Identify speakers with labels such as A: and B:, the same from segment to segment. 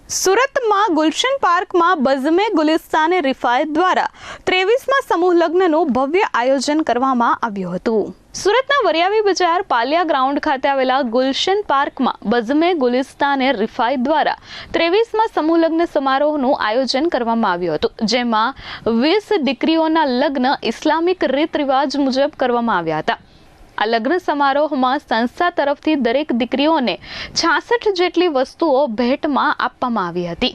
A: સુરતમાં ગુલશન પાર્કમાં બઝમે ગુલિસ્તાને રિફાયત દ્વારા 23મા સમૂહ લગ્નનું ભવ્ય આયોજન કરવામાં આવ્યું હતું। સુરતના વરિયાવી બજાર પાલિયા ગ્રાઉન્ડ ખાતે આવેલા ગુલશન પાર્કમાં બઝમે ગુલિસ્તાને રિફાયત દ્વારા 23મા સમૂહ લગ્ન સમારોહનું આયોજન કરવામાં આવ્યું હતું, જેમાં 20 દીકરીઓના લગ્ન ઇસ્લામિક રીત રિવાજ મુજબ કરવામાં આવ્યા હતા। આ લગ્ન સમારોહમાં સંસ્થા તરફથી દરેક દીકરીઓને 66 જેટલી વસ્તુઓ ભેટમાં આપવામાં આવી હતી।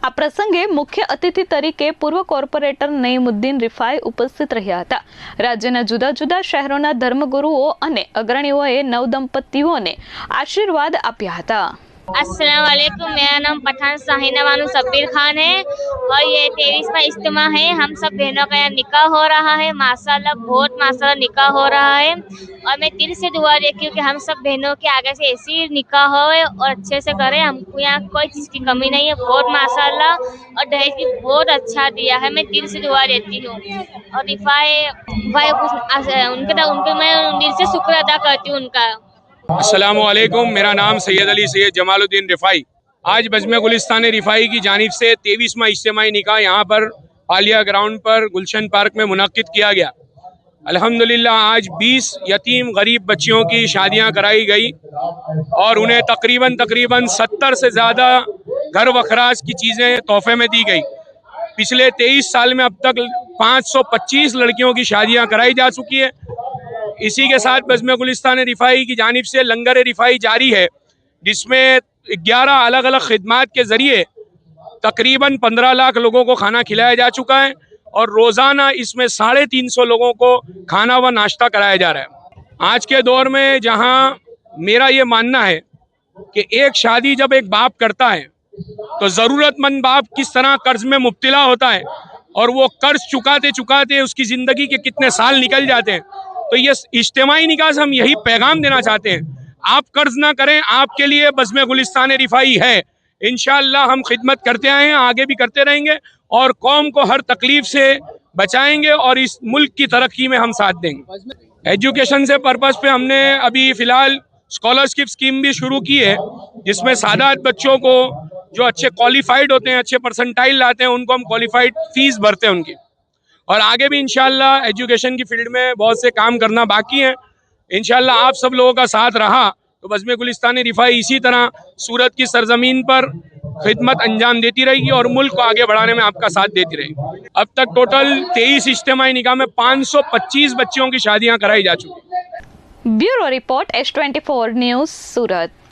A: આ પ્રસંગે મુખ્ય અતિથિ તરીકે પૂર્વ કોર્પોરેટર નઈમુદ્દીન રિફાઈ ઉપસ્થિત રહ્યા હતા। રાજ્યના જુદા જુદા શહેરોના ધર્મગુરુઓ અને અગ્રણીઓએ નવદંપતીઓને આશીર્વાદ આપ્યા હતા।
B: अस्सलाम वालेकुम, मेरा नाम पठान साहिना बानो सब्बीर खान है और ये 23वां इज्तिमा है। हम सब बहनों का यहाँ निकाह हो रहा है। माशाल्लाह बहुत माशाल्लाह निकाह हो रहा है और मैं दिल से दुआ देती हूँ कि हम सब बहनों के आगे से ऐसी निकाह हो और अच्छे से करें। हमको यहाँ कोई चीज़ की कमी नहीं है। बहुत माशाल्लाह और दहेज भी बहुत अच्छा दिया है। मैं दिल से दुआ देती हूँ और रिफाई भाई उनके मैं दिल से शुक्र अदा करती हूँ उनका।
C: अस्सलामुअलैकुम, मेरा नाम सैयद अली सैयद जमालुद्दीन रिफ़ाई। आज बज़्म गुलिस्तान रिफ़ाई की जानिब से 23वां इज्तिमाई निकाह यहाँ पर पालिया ग्राउंड पर गुलशन पार्क में मुनक्किद किया गया। अल्हम्दुलिल्लाह आज 20 यतीम गरीब बच्चियों की शादियाँ कराई गई और उन्हें तकरीबन 70 से ज़्यादा घर वखराज की चीज़ें तोहफे में दी गई। पिछले 23 साल में अब तक 525 लड़कियों की शादियाँ कराई जा चुकी है। इसी के साथ बज़्म गुलिस्तान रिफ़ाई की जानिब से लंगर रिफ़ाई जारी है, जिसमें 11 अलग अलग खिदमात के ज़रिए तकरीबन 15 लाख लोगों को खाना खिलाया जा चुका है और रोज़ाना इसमें 350 लोगों को खाना व नाश्ता कराया जा रहा है। आज के दौर में जहां मेरा ये मानना है कि एक शादी जब एक बाप करता है तो ज़रूरतमंद बाप किस तरह कर्ज में मुब्तला होता है और वो कर्ज चुकाते चुकाते उसकी ज़िंदगी के कितने साल निकल जाते हैं, तो ये इज्तिमाई निकाह से हम यही पैगाम देना चाहते हैं, आप कर्ज ना करें। आपके लिए बज़्म गुलिस्तान रिफ़ाई है। इंशाअल्लाह हम खिदमत करते आए हैं, आगे भी करते रहेंगे और कौम को हर तकलीफ से बचाएंगे और इस मुल्क की तरक्की में हम साथ देंगे। एजुकेशन से पर्पज़ पे हमने अभी फ़िलहाल स्कॉलरशिप स्कीम भी शुरू की है, जिसमें सादात बच्चों को जो अच्छे क्वालिफाइड होते हैं, अच्छे परसेंटाइल लाते हैं, उनको हम क्वालिफाइड फ़ीस भरते हैं उनकी। और आगे भी इंशाअल्लाह एजुकेशन की फील्ड में बहुत से काम करना बाकी हैं। इंशाअल्लाह आप सब लोगों का साथ रहा तो बज़्म गुलिस्तान रिफ़ाई इसी तरह सूरत की सरजमीन पर खिदमत अंजाम देती रहेगी और मुल्क को आगे बढ़ाने में आपका साथ देती रहेगी। अब तक टोटल 23 इज्तिमाई निकाह में 525 बच्चियों की शादियां कराई जा चुकी।
A: ब्यूरो रिपोर्ट S24 न्यूज़, सूरत।